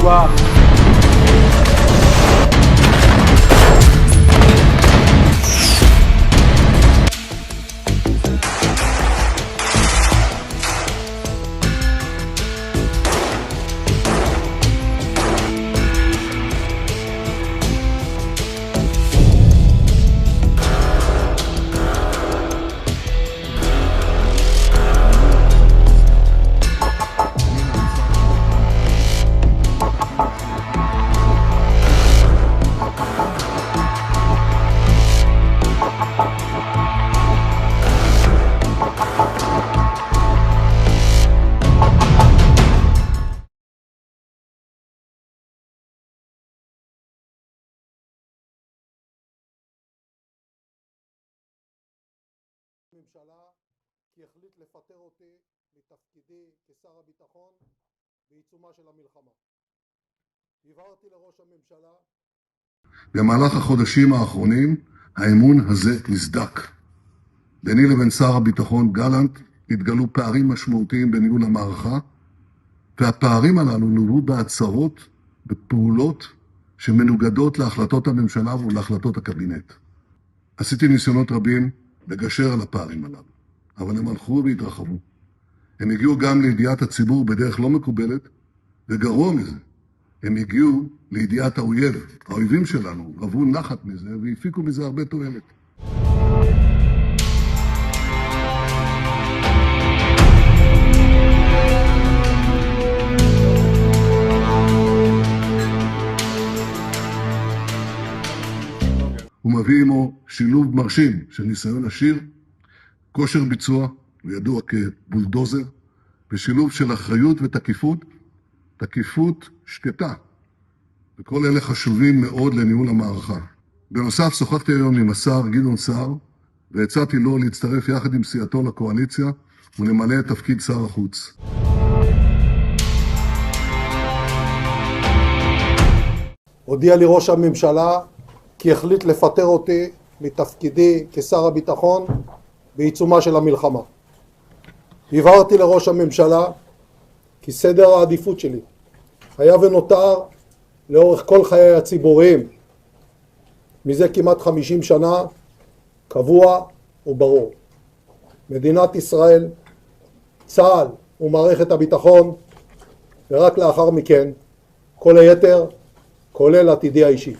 בתשובה. ממשלה כי החליט לפטר אותי מתפקידי כשר הביטחון בעיצומה של המלחמה. הבהרתי לראש הממשלה. במהלך החודשים האחרונים האמון הזה נסדק. ביני לבין שר הביטחון גלנט התגלו פערים משמעותיים בניהול המערכה, והפערים הללו נולדו בהצהרות, בפעולות שמנוגדות להחלטות הממשלה ולהחלטות הקבינט. עשיתי ניסיונות רבים לגשר על הפערים הללו, אבל הם הלכו והתרחבו. הם הגיעו גם לידיעת הציבור בדרך לא מקובלת, וגרוע מזה, הם הגיעו לידיעת האויב. האויבים שלנו רבו נחת מזה והפיקו מזה הרבה תועלת. הוא מביא עמו שילוב מרשים של ניסיון עשיר, כושר ביצוע, הוא ידוע כבולדוזר, ושילוב של אחריות ותקיפות, תקיפות שקטה. וכל אלה חשובים מאוד לניהול המערכה. בנוסף, שוחחתי היום עם השר גדעון סער, והצעתי לו להצטרף יחד עם סיעתו לקואליציה, ולמלא את תפקיד שר החוץ. הודיע לי ראש הממשלה כי החליט לפטר אותי מתפקידי כשר הביטחון בעיצומה של המלחמה. הבהרתי לראש הממשלה כי סדר העדיפות שלי היה ונותר לאורך כל חיי הציבוריים מזה כמעט 50 שנה קבוע וברור. מדינת ישראל, צה"ל ומערכת הביטחון, ורק לאחר מכן כל היתר, כולל עתידי האישי.